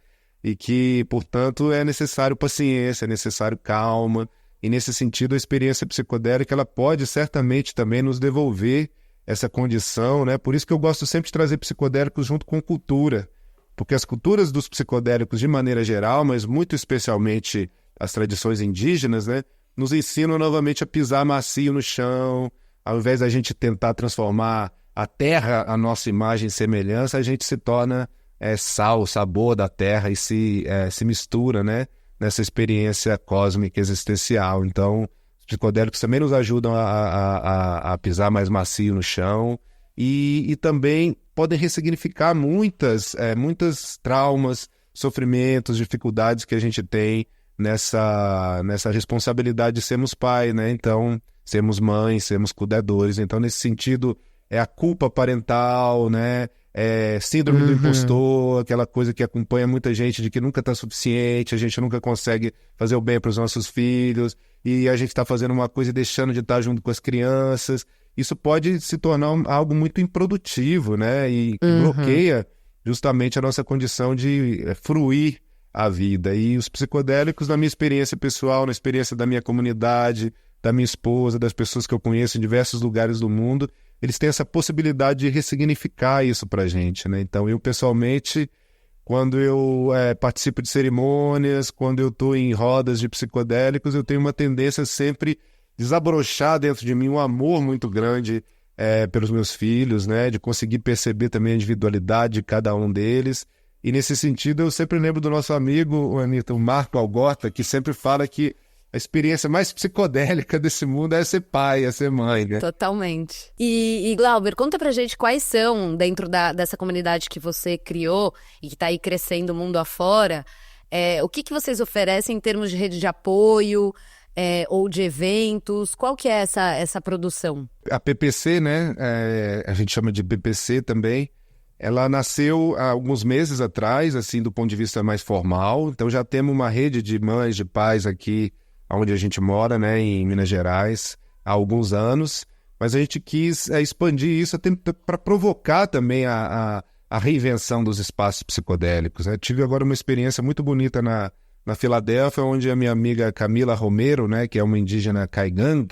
e que, portanto, é necessário paciência, é necessário calma, e nesse sentido a experiência psicodélica ela pode certamente também nos devolver essa condição, né, por isso que eu gosto sempre de trazer psicodélicos junto com cultura, porque as culturas dos psicodélicos de maneira geral, mas muito especialmente as tradições indígenas, né, nos ensinam novamente a pisar macio no chão, ao invés da gente tentar transformar a terra a nossa imagem e semelhança, a gente se torna sal, sabor da terra e se mistura, né, nessa experiência cósmica existencial. Então, os psicodélicos também nos ajudam a pisar mais macio no chão e também podem ressignificar muitas traumas, sofrimentos, dificuldades que a gente tem nessa responsabilidade de sermos pai, né? Então, sermos mães, sermos cuidadores. Então, nesse sentido, é a culpa parental, né? É síndrome do impostor, aquela coisa que acompanha muita gente de que nunca está suficiente, a gente nunca consegue fazer o bem para os nossos filhos, e a gente está fazendo uma coisa e deixando de estar junto com as crianças. Isso pode se tornar algo muito improdutivo, né? E bloqueia justamente a nossa condição de fruir a vida. E os psicodélicos, na minha experiência pessoal, na experiência da minha comunidade, da minha esposa, das pessoas que eu conheço em diversos lugares do mundo, eles têm essa possibilidade de ressignificar isso para a gente, né? Então, eu pessoalmente, quando eu participo de cerimônias, quando eu estou em rodas de psicodélicos, eu tenho uma tendência sempre desabrochar dentro de mim um amor muito grande pelos meus filhos, né? De conseguir perceber também a individualidade de cada um deles. E nesse sentido, eu sempre lembro do nosso amigo, Anitta, o Marco Algorta, que sempre fala que a experiência mais psicodélica desse mundo é ser pai, é ser mãe, né? Totalmente. E Glauber, conta pra gente quais são, dentro dessa comunidade que você criou e que tá aí crescendo o mundo afora, o que vocês oferecem em termos de rede de apoio ou de eventos? Qual que é essa produção? A PPC, né? A gente chama de PPC também. Ela nasceu há alguns meses atrás, assim, do ponto de vista mais formal. Então já temos uma rede de mães, de pais aqui onde a gente mora, né, em Minas Gerais, há alguns anos. Mas a gente quis expandir isso até para provocar também a reinvenção dos espaços psicodélicos, né? Tive agora uma experiência muito bonita na Filadélfia, onde a minha amiga Camila Romero, né, que é uma indígena Caigang,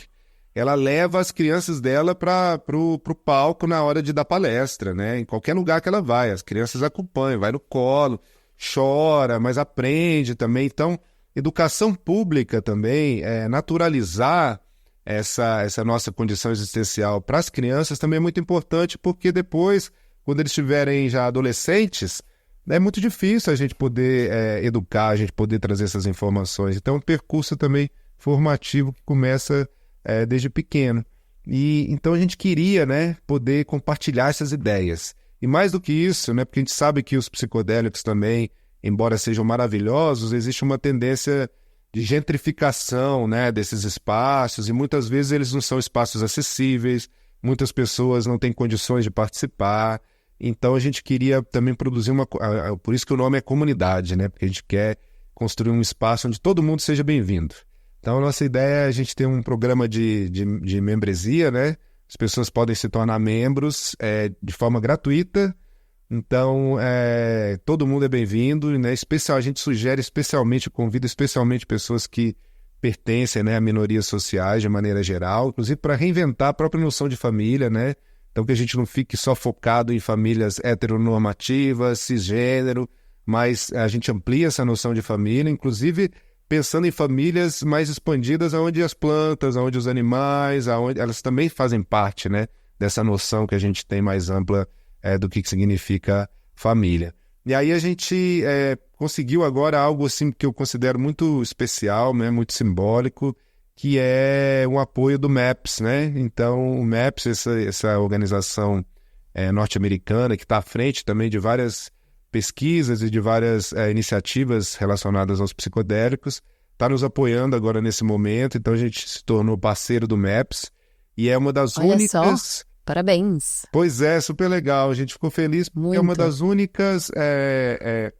ela leva as crianças dela para o palco na hora de dar palestra, né? Em qualquer lugar que ela vai, as crianças acompanham, vai no colo, chora, mas aprende também. Então, educação pública também, naturalizar essa nossa condição existencial para as crianças também é muito importante, porque depois, quando eles estiverem já adolescentes, é muito difícil a gente poder educar, a gente poder trazer essas informações. Então, é um percurso também formativo que começa desde pequeno. E então a gente queria, né, poder compartilhar essas ideias. E mais do que isso, né, porque a gente sabe que os psicodélicos também, embora sejam maravilhosos, existe uma tendência de gentrificação, né, desses espaços, e muitas vezes eles não são espaços acessíveis, muitas pessoas não têm condições de participar. Então a gente queria também produzir por isso que o nome é comunidade, né, porque a gente quer construir um espaço onde todo mundo seja bem-vindo. Então, a nossa ideia é a gente ter um programa de membresia, né? As pessoas podem se tornar membros de forma gratuita. Então, todo mundo é bem-vindo, né? A gente sugere especialmente, convida especialmente pessoas que pertencem, né, a minorias sociais de maneira geral, inclusive para reinventar a própria noção de família, né? Então, que a gente não fique só focado em famílias heteronormativas, cisgênero, mas a gente amplia essa noção de família, inclusive pensando em famílias mais expandidas, onde as plantas, onde os animais, onde elas também fazem parte, né, dessa noção que a gente tem mais ampla do que significa família. E aí a gente conseguiu agora algo assim que eu considero muito especial, né, muito simbólico, que é um apoio do MAPS, né? Então o MAPS, essa organização norte-americana que está à frente também de várias pesquisas e de várias iniciativas relacionadas aos psicodélicos, está nos apoiando agora nesse momento. Então a gente se tornou parceiro do MAPS e é uma das únicas... Só, parabéns! Pois é, super legal, a gente ficou feliz porque Muito. é uma das únicas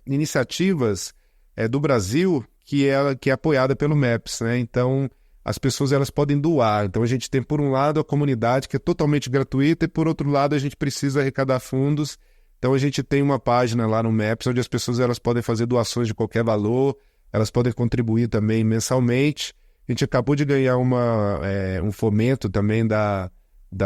iniciativas do Brasil que é apoiada pelo MAPS, né? Então as pessoas elas podem doar. Então a gente tem por um lado a comunidade que é totalmente gratuita e por outro lado a gente precisa arrecadar fundos. Então a gente tem uma página lá no MAPS onde as pessoas elas podem fazer doações de qualquer valor, elas podem contribuir também mensalmente. A gente acabou de ganhar um fomento também da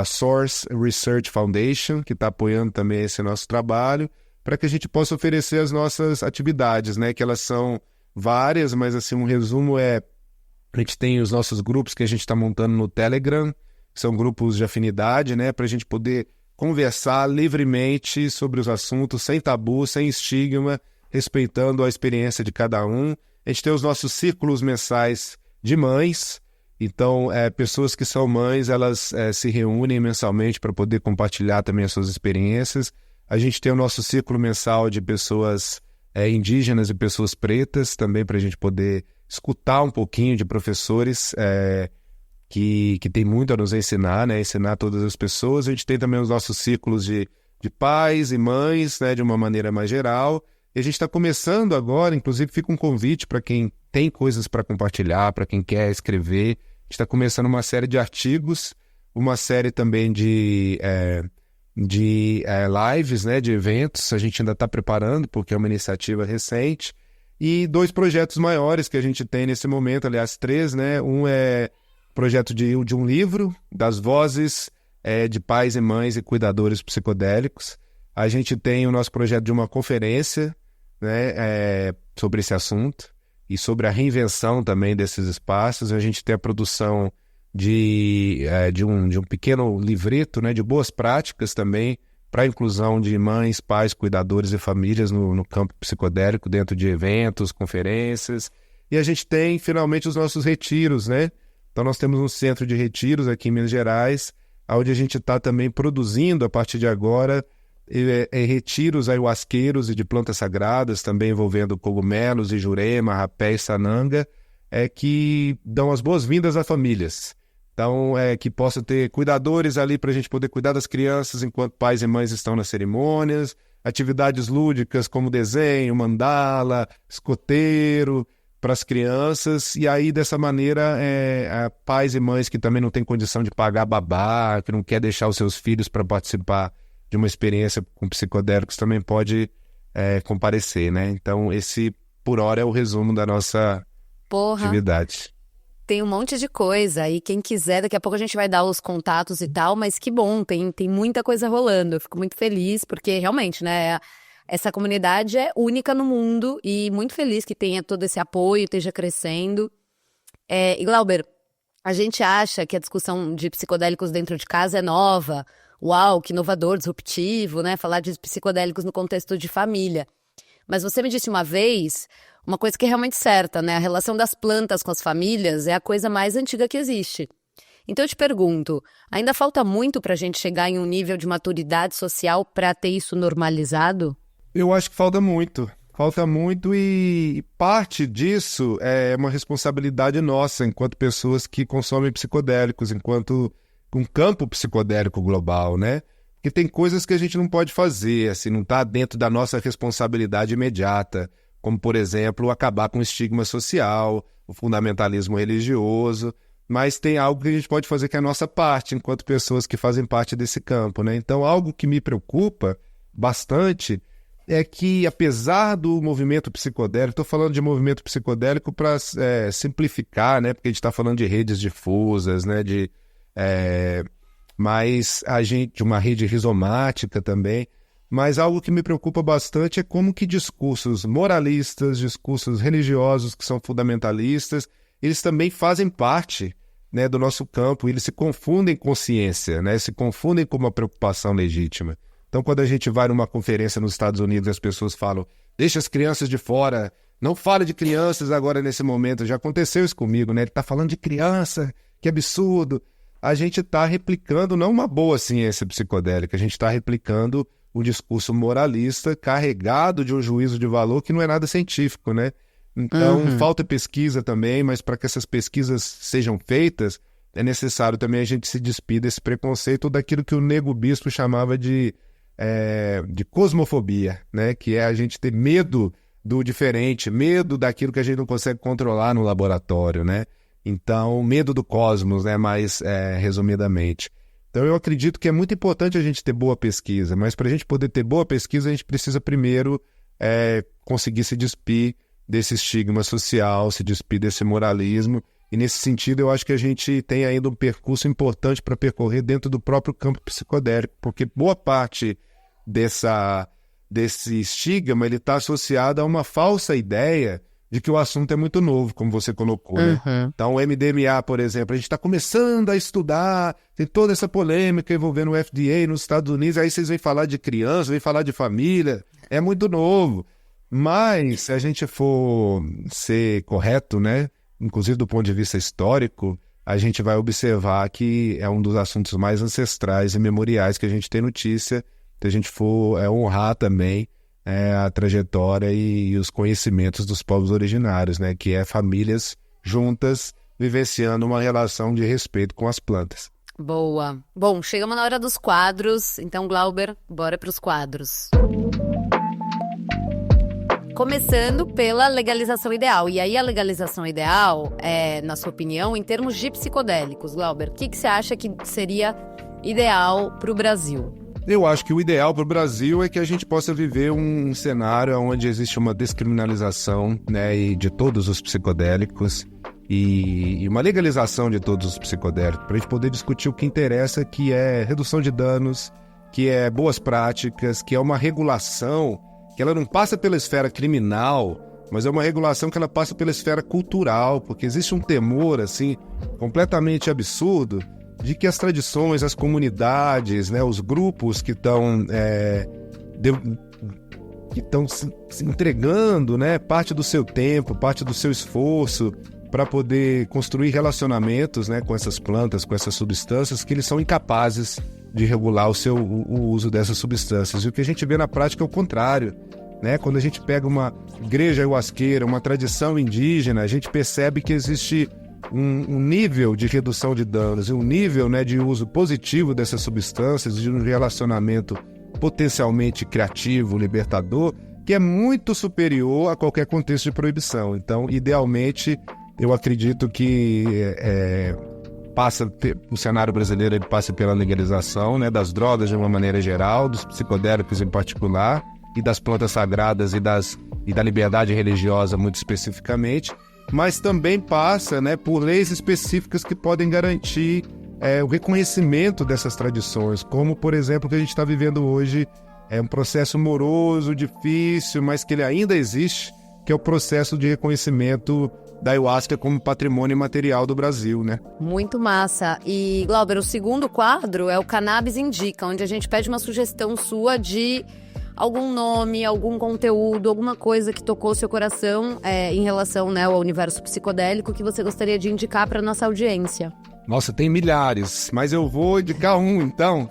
Source Research Foundation, que está apoiando também esse nosso trabalho, para que a gente possa oferecer as nossas atividades, né? Que elas são várias, mas assim, um resumo a gente tem os nossos grupos que a gente está montando no Telegram, que são grupos de afinidade, né? Para a gente poder conversar livremente sobre os assuntos, sem tabu, sem estigma, respeitando a experiência de cada um. A gente tem os nossos círculos mensais de mães. Então, pessoas que são mães, elas se reúnem mensalmente para poder compartilhar também as suas experiências. A gente tem o nosso círculo mensal de pessoas indígenas e pessoas pretas, também para a gente poder escutar um pouquinho de professores que tem muito a nos ensinar, né? Ensinar todas as pessoas. A gente tem também os nossos círculos de pais e mães, né? De uma maneira mais geral. E a gente está começando agora, inclusive fica um convite para quem tem coisas para compartilhar, para quem quer escrever. A gente está começando uma série de artigos, uma série também de lives, né? De eventos. A gente ainda está preparando, porque é uma iniciativa recente. E 2 projetos maiores que a gente tem nesse momento, aliás 3, né? Um é projeto de um livro, das vozes de pais e mães e cuidadores psicodélicos. A gente tem o nosso projeto de uma conferência, né, sobre esse assunto e sobre a reinvenção também desses espaços. A gente tem a produção de um pequeno livreto, né, de boas práticas também para a inclusão de mães, pais, cuidadores e famílias no campo psicodélico, dentro de eventos, conferências. E a gente tem, finalmente, os nossos retiros, né? Então, nós temos um centro de retiros aqui em Minas Gerais, onde a gente está também produzindo, a partir de agora, retiros ayahuasqueiros e de plantas sagradas, também envolvendo cogumelos, e jurema, rapé e sananga, que dão as boas-vindas a famílias. Então, que possa ter cuidadores ali para a gente poder cuidar das crianças enquanto pais e mães estão nas cerimônias, atividades lúdicas como desenho, mandala, escoteiro para as crianças, e aí dessa maneira pais e mães que também não têm condição de pagar babá, que não quer deixar os seus filhos para participar de uma experiência com psicodélicos também pode comparecer, né? Então esse, por hora, é o resumo da nossa atividade. Tem um monte de coisa e quem quiser, daqui a pouco a gente vai dar os contatos e tal, mas que bom, tem muita coisa rolando. Eu fico muito feliz porque realmente, né, essa comunidade é única no mundo e muito feliz que tenha todo esse apoio, esteja crescendo. E Glauber, a gente acha que a discussão de psicodélicos dentro de casa é nova. Uau, que inovador, disruptivo, né? Falar de psicodélicos no contexto de família. Mas você me disse uma vez uma coisa que é realmente certa, né? A relação das plantas com as famílias é a coisa mais antiga que existe. Então eu te pergunto, ainda falta muito para a gente chegar em um nível de maturidade social para ter isso normalizado? Eu acho que falta muito e parte disso é uma responsabilidade nossa enquanto pessoas que consomem psicodélicos, enquanto um campo psicodélico global, né? Porque tem coisas que a gente não pode fazer, assim, não está dentro da nossa responsabilidade imediata, como, por exemplo, acabar com o estigma social, o fundamentalismo religioso, mas tem algo que a gente pode fazer que é a nossa parte, enquanto pessoas que fazem parte desse campo, né? Então, algo que me preocupa bastante é que, apesar do movimento psicodélico, estou falando de movimento psicodélico para simplificar, né? Porque a gente está falando de redes difusas, né? Mas a gente, uma rede rizomática também, mas algo que me preocupa bastante é como que discursos moralistas, discursos religiosos que são fundamentalistas, eles também fazem parte, né, do nosso campo, eles se confundem com ciência, né, se confundem com uma preocupação legítima. Então, quando a gente vai numa conferência nos Estados Unidos e as pessoas falam, deixa as crianças de fora, não fale de crianças agora nesse momento, já aconteceu isso comigo, né, ele está falando de criança, que absurdo. A gente está replicando não uma boa ciência psicodélica, a gente está replicando um discurso moralista carregado de um juízo de valor que não é nada científico, né? Então, falta pesquisa também, mas para que essas pesquisas sejam feitas, é necessário também a gente se despir desse preconceito daquilo que o Nego Bispo chamava de cosmofobia, né? Que é a gente ter medo do diferente, medo daquilo que a gente não consegue controlar no laboratório, né? Então, medo do cosmos, né? Mais resumidamente. Então, eu acredito que é muito importante a gente ter boa pesquisa, mas para a gente poder ter boa pesquisa, a gente precisa primeiro conseguir se despir desse estigma social, se despir desse moralismo, e nesse sentido eu acho que a gente tem ainda um percurso importante para percorrer dentro do próprio campo psicodélico, porque boa parte desse estigma ele está associado a uma falsa ideia de que o assunto é muito novo, como você colocou, né? Então, o MDMA, por exemplo, a gente está começando a estudar, tem toda essa polêmica envolvendo o FDA nos Estados Unidos, aí vocês vêm falar de criança, vêm falar de família, é muito novo. Mas, se a gente for ser correto, né, inclusive do ponto de vista histórico, a gente vai observar que é um dos assuntos mais ancestrais e memoriais que a gente tem notícia, se a gente for honrar também a trajetória e os conhecimentos dos povos originários, né? Que é famílias juntas vivenciando uma relação de respeito com as plantas. Boa. Bom, chegamos na hora dos quadros, então, Glauber, bora para os quadros. Começando pela legalização ideal. E aí a legalização ideal na sua opinião, em termos de psicodélicos, Glauber, o que você acha que seria ideal para o Brasil? Eu acho que o ideal para o Brasil é que a gente possa viver um cenário onde existe uma descriminalização, né, de todos os psicodélicos, e uma legalização de todos os psicodélicos, para a gente poder discutir o que interessa, que é redução de danos, que é boas práticas, que é uma regulação, que ela não passa pela esfera criminal, mas é uma regulação que ela passa pela esfera cultural, porque existe um temor, assim, completamente absurdo, de que as tradições, as comunidades, né, os grupos que estão se entregando, né, parte do seu tempo, parte do seu esforço para poder construir relacionamentos, né, com essas plantas, com essas substâncias, que eles são incapazes de regular o uso dessas substâncias. E o que a gente vê na prática é o contrário, né? Quando a gente pega uma igreja ayahuasqueira, uma tradição indígena, a gente percebe que existe um nível de redução de danos e um nível, né, de uso positivo dessas substâncias, de um relacionamento potencialmente criativo, libertador, que é muito superior a qualquer contexto de proibição. Então, idealmente, eu acredito que o cenário brasileiro ele passa pela legalização, né, das drogas de uma maneira geral, dos psicodélicos em particular, e das plantas sagradas e da liberdade religiosa muito especificamente, mas também passa, né, por leis específicas que podem garantir o reconhecimento dessas tradições, como, por exemplo, o que a gente está vivendo hoje, é um processo moroso, difícil, mas que ele ainda existe, que é o processo de reconhecimento da ayahuasca como patrimônio imaterial do Brasil, né? Muito massa. E, Glauber, o segundo quadro é o Cannabis Indica, onde a gente pede uma sugestão sua de algum nome, algum conteúdo, alguma coisa que tocou seu coração em relação, né, ao universo psicodélico que você gostaria de indicar para nossa audiência. Nossa, tem milhares, mas eu vou indicar um, então,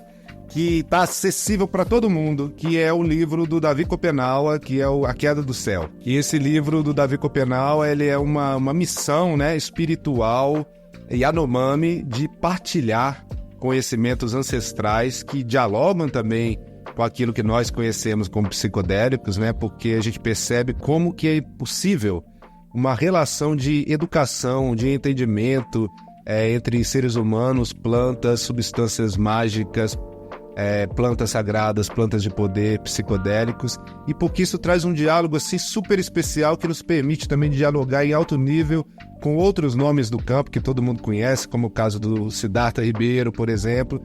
que está acessível para todo mundo, que é o livro do Davi Copenaua, que é A Queda do Céu. E esse livro do Davi Copenaua, ele é uma missão, né, espiritual Yanomami de partilhar conhecimentos ancestrais que dialogam também com aquilo que nós conhecemos como psicodélicos, né, porque a gente percebe como que é possível uma relação de educação, de entendimento entre seres humanos, plantas, substâncias mágicas, plantas sagradas, plantas de poder, psicodélicos, e porque isso traz um diálogo assim super especial que nos permite também dialogar em alto nível com outros nomes do campo que todo mundo conhece, como o caso do Siddhartha Ribeiro, por exemplo,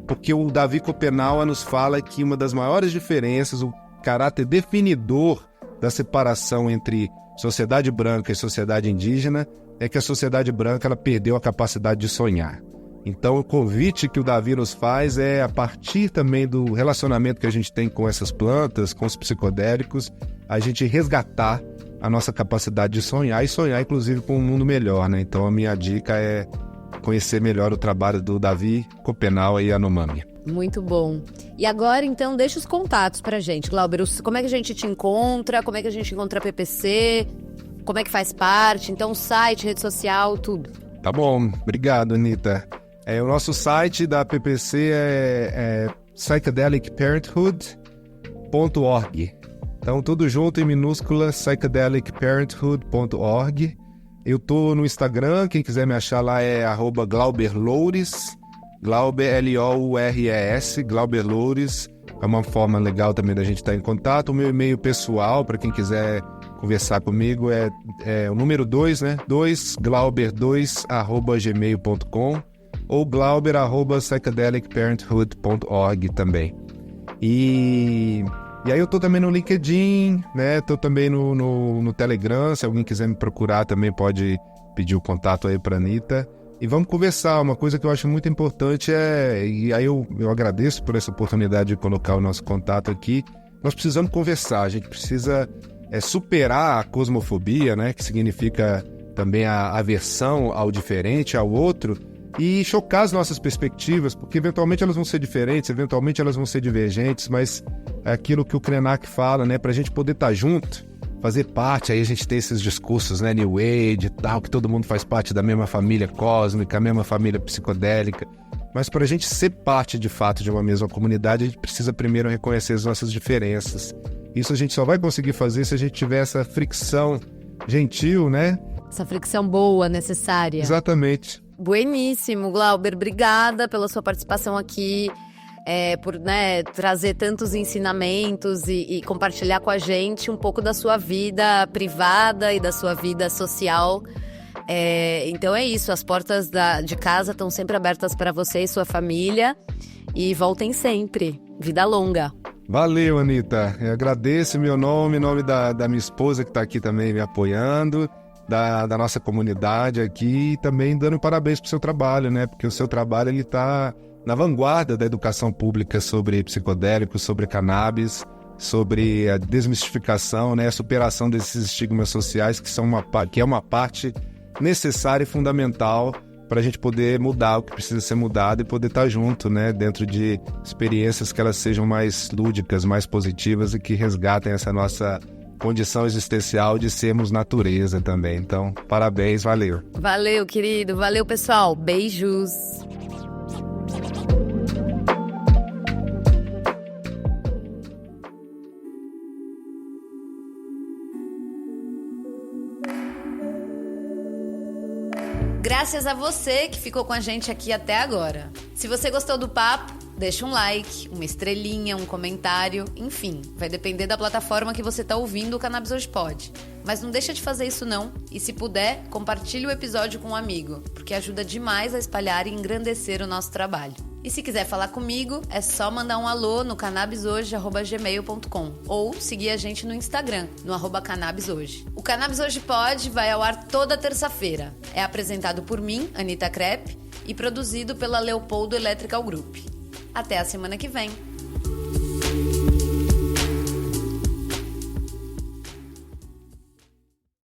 porque o Davi Copenaua nos fala que uma das maiores diferenças, o caráter definidor da separação entre sociedade branca e sociedade indígena é que a sociedade branca ela perdeu a capacidade de sonhar. Então, o convite que o Davi nos faz é, a partir também do relacionamento que a gente tem com essas plantas, com os psicodélicos, a gente resgatar a nossa capacidade de sonhar e sonhar, inclusive, com um mundo melhor, né? Então, a minha dica é conhecer melhor o trabalho do Davi Copenaua e Yanomami. Muito bom. E agora, então, deixa os contatos pra gente, Glauber. Como é que a gente te encontra? Como é que a gente encontra a PPC? Como é que faz parte? Então, site, rede social, tudo. Tá bom. Obrigado, Anitta. O nosso site da PPC é psychedelicparenthood.org. Então, tudo junto em minúscula, psychedelicparenthood.org. Eu tô no Instagram, quem quiser me achar lá é @glauberloures, Glauber, L-O-U-R-E-S, Glauber Loures. É uma forma legal também da gente estar em contato. O meu e-mail pessoal, para quem quiser conversar comigo, é o número 2, né? 2glauber2@gmail.com ou glauber@psychedelicparenthood.org também. E aí eu tô também no LinkedIn, né? Tô também no Telegram, se alguém quiser me procurar também pode pedir o contato aí pra Anitta. E vamos conversar. Uma coisa que eu acho muito importante e aí eu agradeço por essa oportunidade de colocar o nosso contato aqui, nós precisamos conversar, a gente precisa superar a cosmofobia, né? Que significa também a aversão ao diferente, ao outro, e chocar as nossas perspectivas, porque eventualmente elas vão ser diferentes, eventualmente elas vão ser divergentes, mas é aquilo que o Krenak fala, né? Pra gente poder estar junto, fazer parte, aí a gente tem esses discursos, né? New Age e tal, que todo mundo faz parte da mesma família cósmica, a mesma família psicodélica, mas pra gente ser parte de fato de uma mesma comunidade, a gente precisa primeiro reconhecer as nossas diferenças. Isso a gente só vai conseguir fazer se a gente tiver essa fricção gentil, né? Essa fricção boa, necessária. Exatamente. Bueníssimo, Glauber. Obrigada pela sua participação aqui, por, né, trazer tantos ensinamentos e compartilhar com a gente um pouco da sua vida privada e da sua vida social. Então é isso, as portas de casa estão sempre abertas para você e sua família. E voltem sempre. Vida longa. Valeu, Anitta. Eu agradeço em meu nome, em nome da minha esposa que está aqui também me apoiando, da nossa comunidade aqui, e também dando parabéns pro seu trabalho, né? Porque o seu trabalho ele está na vanguarda da educação pública sobre psicodélicos, sobre cannabis, sobre a desmistificação, né? A superação desses estigmas sociais que é uma parte necessária e fundamental para a gente poder mudar o que precisa ser mudado e poder estar junto, né? Dentro de experiências que elas sejam mais lúdicas, mais positivas e que resgatem essa nossa condição existencial de sermos natureza também. Então, parabéns, valeu. Valeu, querido. Valeu, pessoal. Beijos. Graças a você que ficou com a gente aqui até agora. Se você gostou do papo, deixa um like, uma estrelinha, um comentário, enfim, vai depender da plataforma que você está ouvindo o Cannabis Hoje Pod. Mas não deixa de fazer isso não, e se puder, compartilhe o episódio com um amigo, porque ajuda demais a espalhar e engrandecer o nosso trabalho. E se quiser falar comigo, é só mandar um alô no cannabishoje@gmail.com ou seguir a gente no Instagram, no @cannabishoje. O Cannabis Hoje Pod vai ao ar toda terça-feira. É apresentado por mim, Anitta Crepe, e produzido pela Leopoldo Electrical Group. Até a semana que vem!